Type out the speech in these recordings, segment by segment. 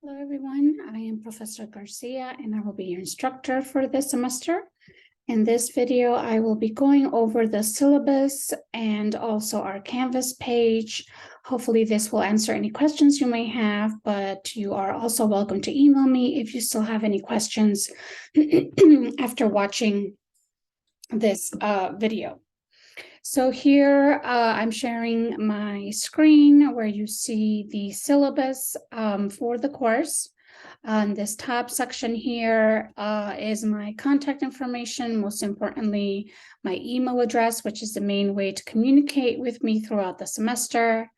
Hello, everyone. I am Professor Garcia, and I will be your instructor for this semester. In this video, I will be going over the syllabus and also our Canvas page. Hopefully, this will answer any questions you may have, but you are also welcome to email me if you still have any questions after watching this video. So here I'm sharing my screen where you see the syllabus for the course. This top section here is my contact information, most importantly, my email address, which is the main way to communicate with me throughout the semester.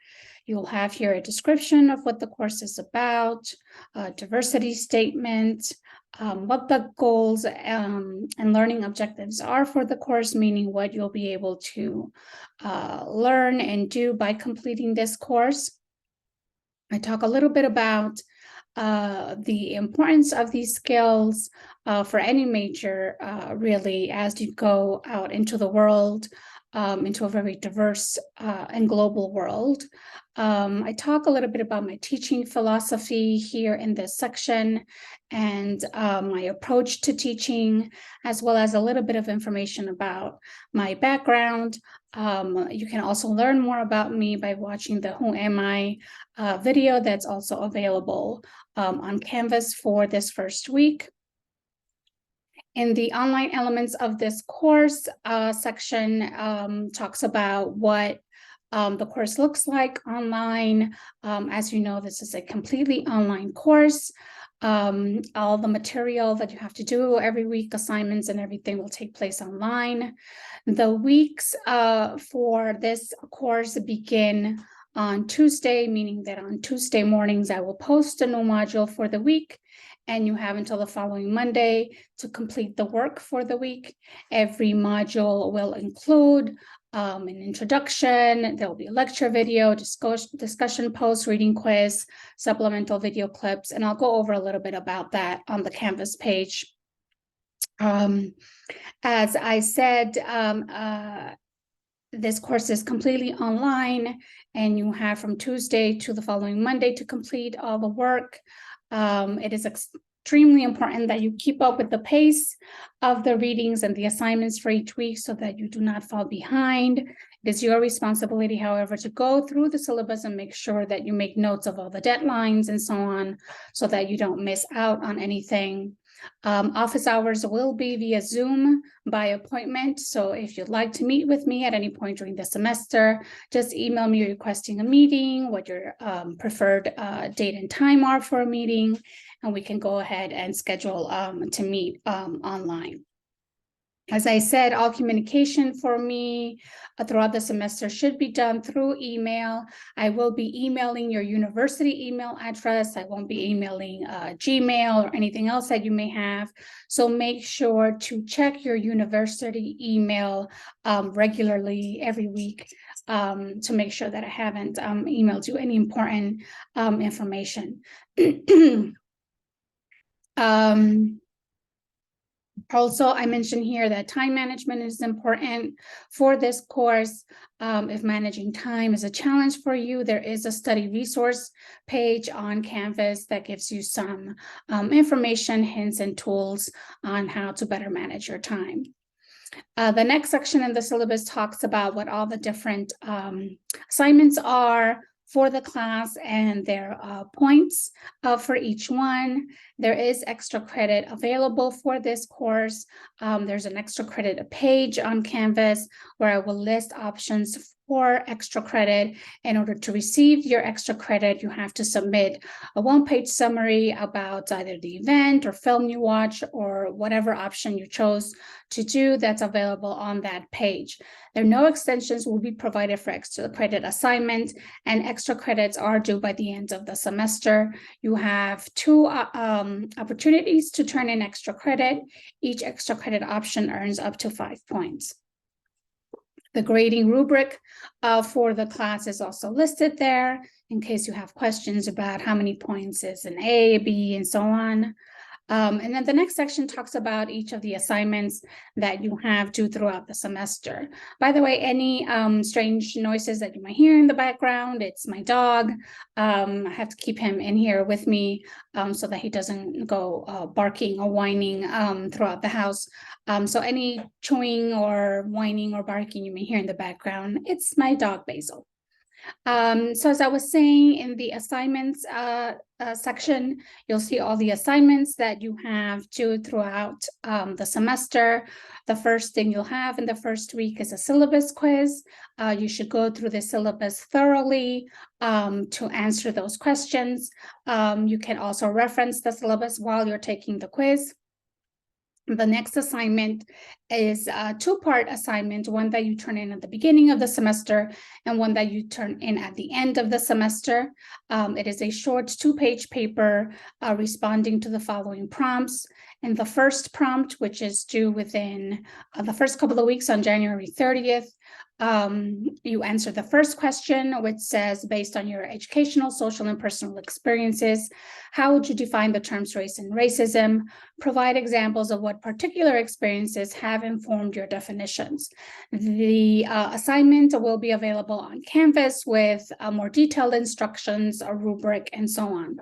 You'll have here a description of what the course is about, a diversity statement, what the goals and learning objectives are for the course, meaning what you'll be able to learn and do by completing this course. I talk a little bit about the importance of these skills for any major, really, as you go out into the world, into a very diverse and global world. I talk a little bit about my teaching philosophy here in this section and my approach to teaching, as well as a little bit of information about my background. You can also learn more about me by watching the Who Am I video that's also available on Canvas for this first week. In the online elements of this course section talks about what the course looks like online. As you know, this is a completely online course. All the material that you have to do every week, assignments and everything, will take place online. The weeks for this course begin on Tuesday, meaning that on Tuesday mornings, I will post a new module for the week, and you have until the following Monday to complete the work for the week. Every module will include an introduction, there'll be a lecture video, discussion post, reading quiz, supplemental video clips, and I'll go over a little bit about that on the Canvas page. As I said, this course is completely online, and you have from Tuesday to the following Monday to complete all the work. It is extremely important that you keep up with the pace of the readings and the assignments for each week so that you do not fall behind. It is your responsibility, however, to go through the syllabus and make sure that you make notes of all the deadlines and so on, so that you don't miss out on anything. Office hours will be via Zoom by appointment. So if you'd like to meet with me at any point during the semester, just email me requesting a meeting, what your preferred date and time are for a meeting, and we can go ahead and schedule to meet online. As I said, all communication for me throughout the semester should be done through email. I will be emailing your university email address. I won't be emailing Gmail or anything else that you may have. So make sure to check your university email regularly every week to make sure that I haven't emailed you any important information. Also, I mentioned here that time management is important for this course. If managing time is a challenge for you, there is a study resource page on Canvas that gives you some information, hints, and tools on how to better manage your time. The next section in the syllabus talks about what all the different assignments are for the class and their points for each one. There is extra credit available for this course. There's an extra credit page on Canvas where I will list options for extra credit. In order to receive your extra credit, you have to submit a one-page summary about either the event or film you watch or whatever option you chose to do that's available on that page. There are no extensions will be provided for extra credit assignments, and extra credits are due by the end of the semester. You have two opportunities to turn in extra credit. Each extra credit option earns up to 5 points. The grading rubric for the class is also listed there in case you have questions about how many points is an A, B, and so on. And then the next section talks about each of the assignments that you have due throughout the semester. By the way, any strange noises that you might hear in the background, it's my dog. I have to keep him in here with me so that he doesn't go barking or whining throughout the house. So any chewing or whining or barking you may hear in the background, it's my dog Basil. So as I was saying, in the assignments section, you'll see all the assignments that you have due throughout the semester. The first thing you'll have in the first week is a syllabus quiz. You should go through the syllabus thoroughly to answer those questions. You can also reference the syllabus while you're taking the quiz. The next assignment is a two-part assignment, one that you turn in at the beginning of the semester and one that you turn in at the end of the semester. It is a short 2-page paper responding to the following prompts. And the first prompt, which is due within the first couple of weeks on January 30th, you answer the first question, which says, based on your educational, social, and personal experiences, how would you define the terms race and racism? Provide examples of what particular experiences have informed your definitions. The assignment will be available on Canvas with more detailed instructions, a rubric, and so on.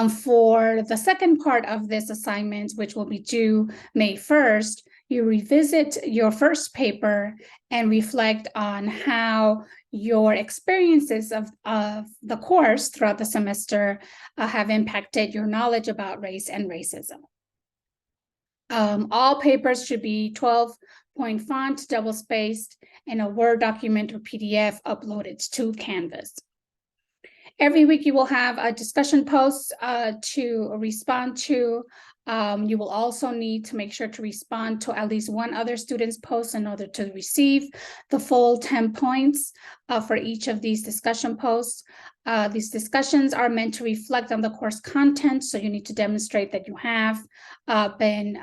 For the second part of this assignment, which will be due May 1st, you revisit your first paper and reflect on how your experiences of the course throughout the semester have impacted your knowledge about race and racism. All papers should be 12-point font, double-spaced, and a Word document or PDF uploaded to Canvas. Every week you will have a discussion post to respond to. You will also need to make sure to respond to at least one other student's post in order to receive the full 10 points for each of these discussion posts. These discussions are meant to reflect on the course content, so you need to demonstrate that you have been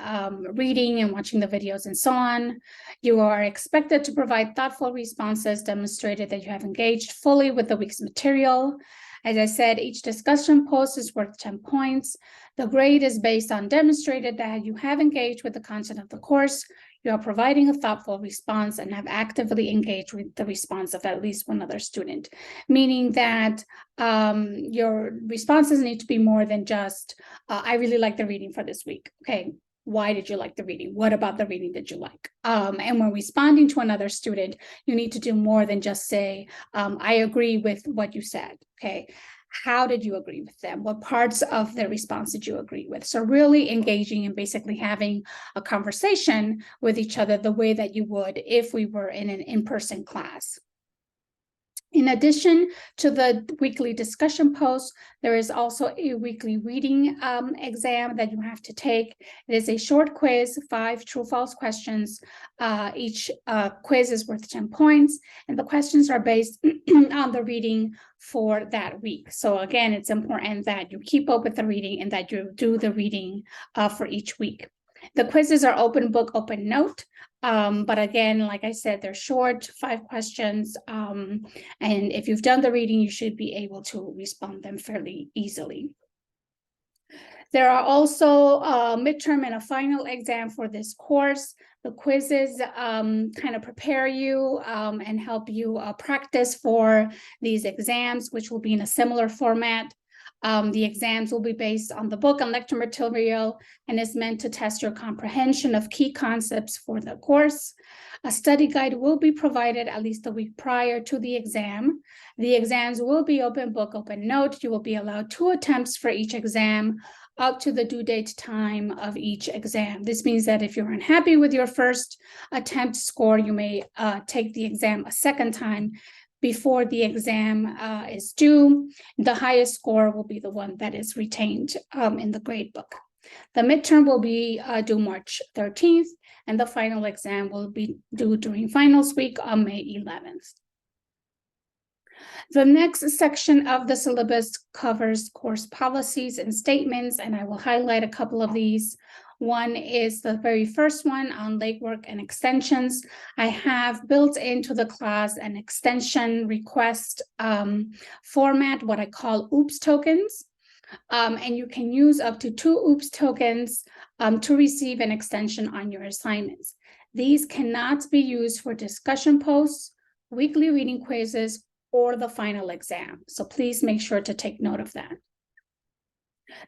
reading and watching the videos and so on. You are expected to provide thoughtful responses, demonstrated that you have engaged fully with the week's material. As I said, each discussion post is worth 10 points. The grade is based on demonstrated that you have engaged with the content of the course, you are providing a thoughtful response, and have actively engaged with the response of at least one other student, meaning that your responses need to be more than just, I really like the reading for this week. Okay, why did you like the reading? What about the reading did you like? And when responding to another student, you need to do more than just say, I agree with what you said, okay? How did you agree with them? What parts of their response did you agree with? So really engaging and basically having a conversation with each other the way that you would if we were in an in-person class. In addition to the weekly discussion posts, there is also a weekly reading exam that you have to take. It is a short quiz, 5 true-false questions. Each quiz is worth 10 points, and the questions are based on the reading for that week. So again, it's important that you keep up with the reading and that you do the reading for each week. The quizzes are open book, open note. But again, like I said, they're short, 5 questions. And if you've done the reading, you should be able to respond them fairly easily. There are also a midterm and a final exam for this course. The quizzes kind of prepare you and help you practice for these exams, which will be in a similar format. The exams will be based on the book and lecture material and is meant to test your comprehension of key concepts for the course. A study guide will be provided at least a week prior to the exam. The exams will be open book, open note. You will be allowed 2 attempts for each exam up to the due date time of each exam. This means that if you're unhappy with your first attempt score, you may take the exam a second time before the exam is due. The highest score will be the one that is retained in the grade book. The midterm will be due March 13th, and the final exam will be due during finals week on May 11th. The next section of the syllabus covers course policies and statements, and I will highlight a couple of these. One is the very first one on legwork and extensions. I have built into the class an extension request format, what I call OOPS tokens. And you can use up to 2 OOPS tokens to receive an extension on your assignments. These cannot be used for discussion posts, weekly reading quizzes, or the final exam. So please make sure to take note of that.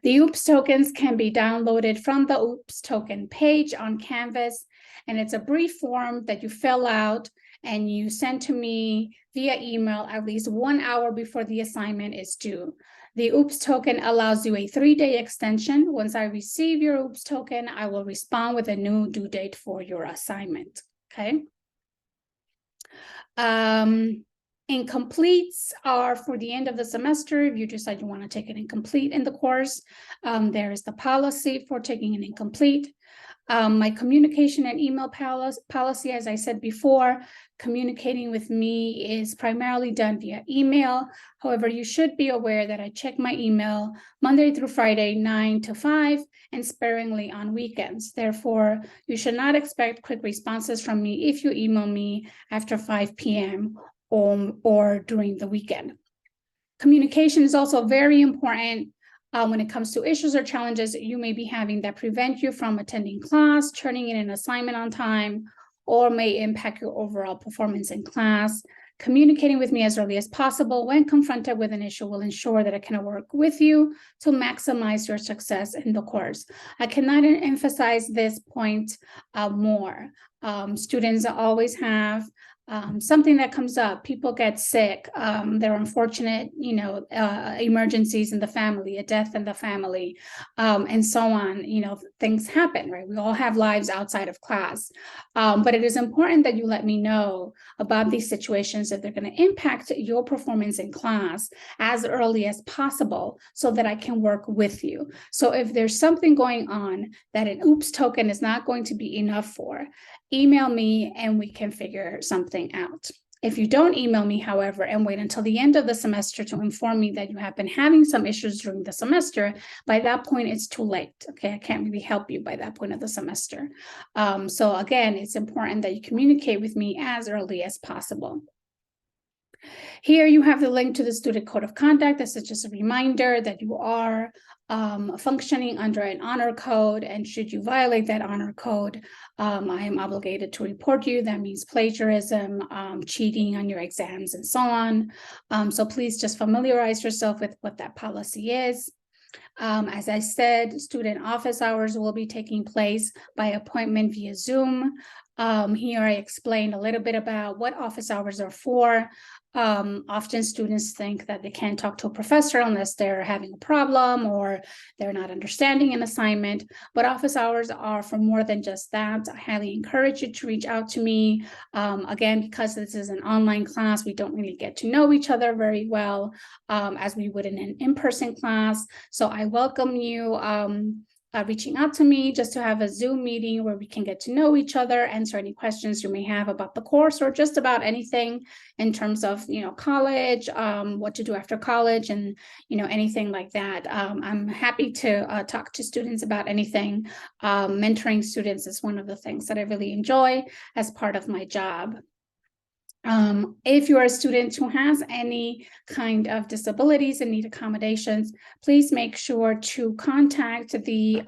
The OOPS tokens can be downloaded from the OOPS token page on Canvas, and it's a brief form that you fill out and you send to me via email at least 1 hour before the assignment is due. The OOPS token allows you a 3-day extension. Once I receive your OOPS token, I will respond with a new due date for your assignment, okay? Incompletes are for the end of the semester. If you decide you want to take an incomplete in the course, there is the policy for taking an incomplete. My communication and email policy, as I said before, communicating with me is primarily done via email. However, you should be aware that I check my email Monday through Friday, 9 to 5, and sparingly on weekends. Therefore, you should not expect quick responses from me if you email me after 5 p.m. or during the weekend. Communication is also very important when it comes to issues or challenges you may be having that prevent you from attending class, turning in an assignment on time, or may impact your overall performance in class. Communicating with me as early as possible when confronted with an issue will ensure that I can work with you to maximize your success in the course. I cannot emphasize this point more. Students always have something that comes up. People get sick. There are unfortunate, emergencies in the family, a death in the family, and so on. Things happen, right? We all have lives outside of class. But it is important that you let me know about these situations if they're going to impact your performance in class as early as possible so that I can work with you. So if there's something going on that an OOPS token is not going to be enough for, email me and we can figure something out. If you don't email me, however, and wait until the end of the semester to inform me that you have been having some issues during the semester, by that point, it's too late. Okay, I can't really help you by that point of the semester. So again, it's important that you communicate with me as early as possible. Here you have the link to the student code of conduct. This is just a reminder that you are functioning under an honor code, and should you violate that honor code, I am obligated to report you. That means plagiarism, cheating on your exams, and so on. So please just familiarize yourself with what that policy is. As I said, student office hours will be taking place by appointment via Zoom. Here I explained a little bit about what office hours are for. Often students think that they can't talk to a professor unless they're having a problem or they're not understanding an assignment, but office hours are for more than just that. I highly encourage you to reach out to me. Again, because this is an online class, we don't really get to know each other very well as we would in an in-person class. So I welcome you reaching out to me just to have a Zoom meeting where we can get to know each other, answer any questions you may have about the course or just about anything in terms of, college, what to do after college, and, anything like that. I'm happy to talk to students about anything. Mentoring students is one of the things that I really enjoy as part of my job. If you're a student who has any kind of disabilities and need accommodations, please make sure to contact the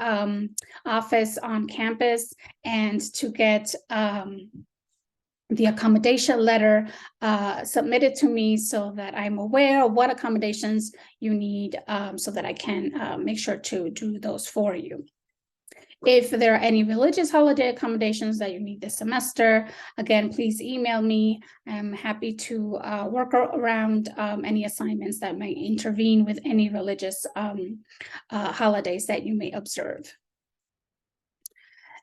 office on campus and to get the accommodation letter submitted to me so that I'm aware of what accommodations you need so that I can make sure to do those for you. If there are any religious holiday accommodations that you need this semester, again, please email me. I'm happy to work around any assignments that might intervene with any religious holidays that you may observe.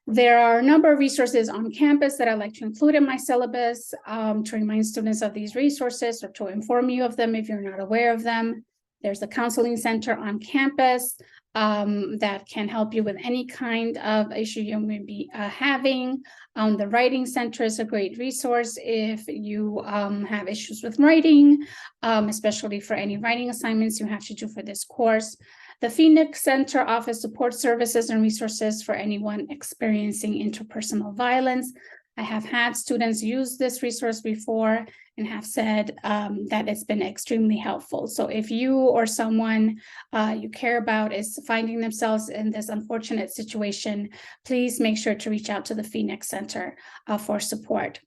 There are a number of resources on campus that I'd like to include in my syllabus to remind students of these resources or to inform you of them if you're not aware of them. There's the counseling center on campus that can help you with any kind of issue you may be having. The writing center is a great resource if you have issues with writing, especially for any writing assignments you have to do for this course. The Phoenix Center offers support services and resources for anyone experiencing interpersonal violence. I have had students use this resource before and have said that it's been extremely helpful. So if you or someone you care about is finding themselves in this unfortunate situation, please make sure to reach out to the Phoenix Center for support.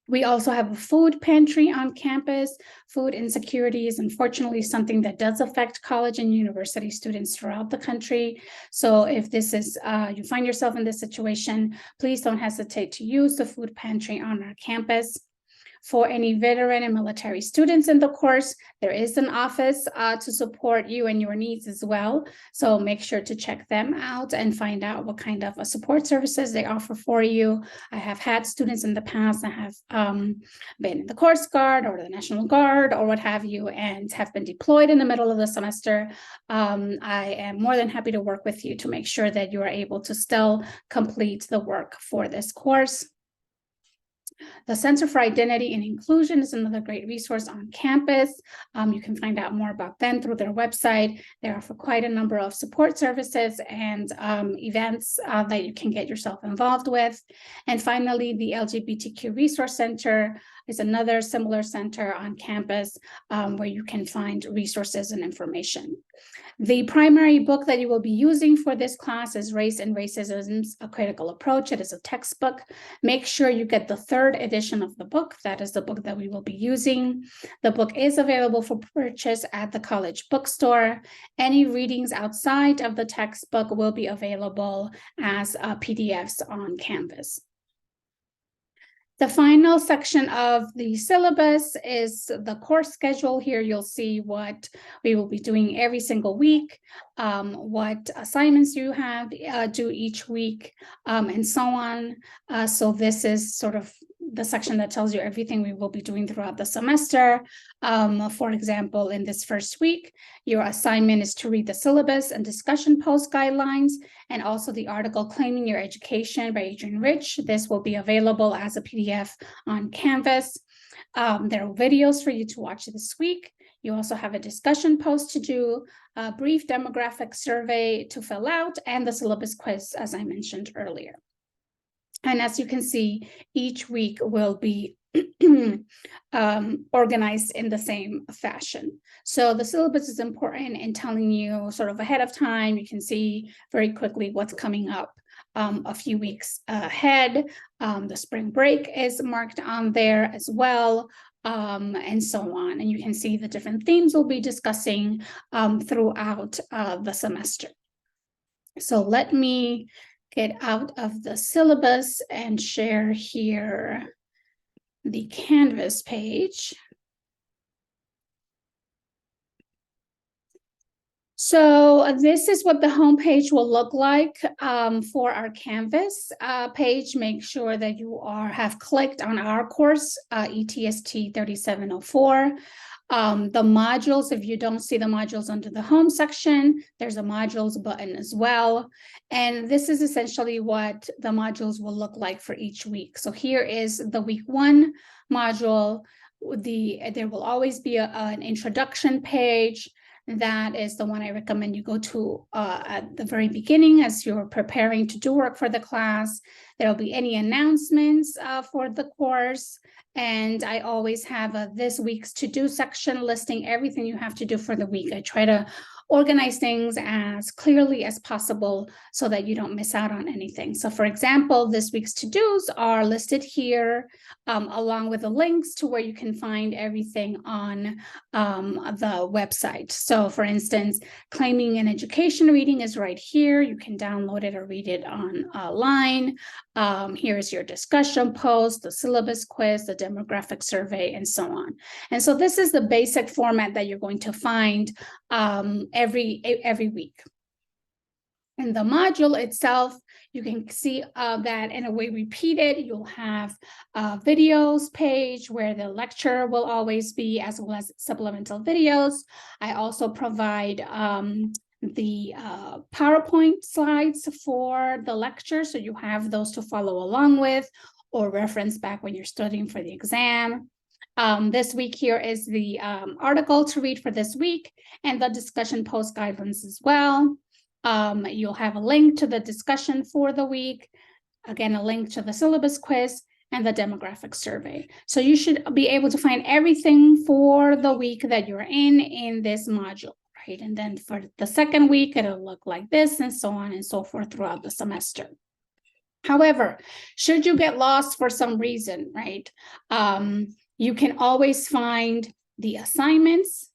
We also have a food pantry on campus. Food insecurity is unfortunately something that does affect college and university students throughout the country. So if this is, you find yourself in this situation, please don't hesitate to use the food pantry on our campus. For any veteran and military students in the course, there is an office to support you and your needs as well. So make sure to check them out and find out what kind of support services they offer for you. I have had students in the past that have been in the Coast Guard or the National Guard or what have you, and have been deployed in the middle of the semester. I am more than happy to work with you to make sure that you are able to still complete the work for this course. The Center for Identity and Inclusion is another great resource on campus. You can find out more about them through their website. They offer quite a number of support services and events that you can get yourself involved with. And finally, the LGBTQ Resource Center is another similar center on campus where you can find resources and information. The primary book that you will be using for this class is Race and Racism, A Critical Approach. It is a textbook. Make sure you get the 3rd edition of the book. That is the book that we will be using. The book is available for purchase at the college bookstore. Any readings outside of the textbook will be available as PDFs on Canvas. The final section of the syllabus is the course schedule. Here you'll see what we will be doing every single week, what assignments you have due each week, and so on. So this is sort of the section that tells you everything we will be doing throughout the semester. For example, in this first week, your assignment is to read the syllabus and discussion post guidelines, and also the article Claiming Your Education by Adrienne Rich. This will be available as a PDF on Canvas. There are videos for you to watch this week. You also have a discussion post to do, a brief demographic survey to fill out, and the syllabus quiz, as I mentioned earlier. And as you can see, each week will be organized in the same fashion. So the syllabus is important in telling you sort of ahead of time. You can see very quickly what's coming up a few weeks ahead. The spring break is marked on there as well, and so on. And you can see the different themes we'll be discussing throughout the semester. So let me get out of the syllabus and share here the Canvas page. So this is what the homepage will look like for our Canvas page. Make sure that you have clicked on our course, ETST3704. The modules, if you don't see the modules under the home section, there's a modules button as well. And this is essentially what the modules will look like for each week. So here is the week 1 module. There will always be an introduction page. That is the one I recommend you go to at the very beginning as you're preparing to do work for the class. There'll be any announcements for the course. And I always have this week's to-do section listing everything you have to do for the week. I try to organize things as clearly as possible so that you don't miss out on anything. So for example, this week's to-dos are listed here along with the links to where you can find everything on the website. So for instance, Claiming an Education reading is right here. You can download it or read it online. Here's your discussion post, the syllabus quiz, the demographic survey, and so on. And so this is the basic format that you're going to find every week. In the module itself, you can see that in a way repeated. You'll have a videos page where the lecture will always be, as well as supplemental videos. I also provide the PowerPoint slides for the lecture, so you have those to follow along with or reference back when you're studying for the exam. This week here is the article to read for this week and the discussion post guidelines as well. You'll have a link to the discussion for the week. again, a link to the syllabus quiz and the demographic survey. So you should be able to find everything for the week that you're in this module, right? And then for the second week, it'll look like this and so on and so forth throughout the semester. However, should you get lost for some reason, right? You can always find the assignments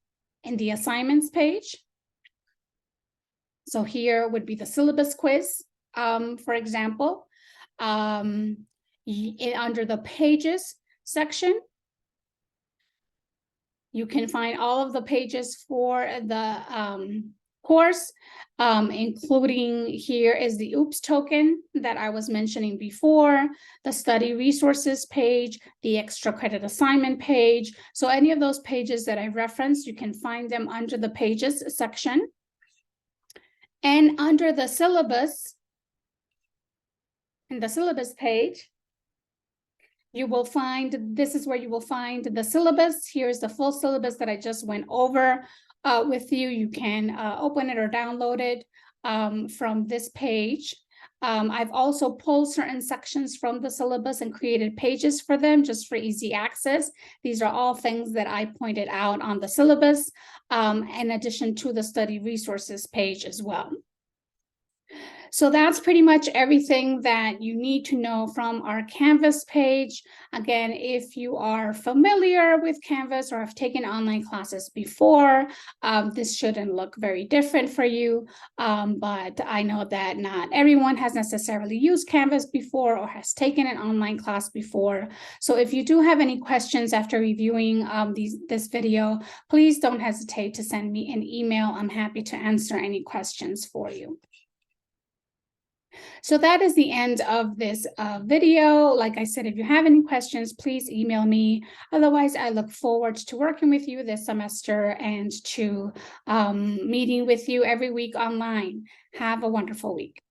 in the assignments page. So here would be the syllabus quiz, for example. Under the pages section, you can find all of the pages for the course, including here is the OOPS token that I was mentioning before, the study resources page, the extra credit assignment page. So any of those pages that I referenced, you can find them under the pages section. And under the syllabus, in the syllabus page, you will find, this is where you will find the syllabus. Here's the full syllabus that I just went over with you. You can open it or download it from this page. I've also pulled certain sections from the syllabus and created pages for them just for easy access. These are all things that I pointed out on the syllabus, in addition to the study resources page as well. So that's pretty much everything that you need to know from our Canvas page. Again, if you are familiar with Canvas or have taken online classes before, this shouldn't look very different for you. But I know that not everyone has necessarily used Canvas before or has taken an online class before. So if you do have any questions after reviewing this video, please don't hesitate to send me an email. I'm happy to answer any questions for you. So that is the end of this video. Like I said, if you have any questions, please email me. Otherwise, I look forward to working with you this semester and to meeting with you every week online. Have a wonderful week.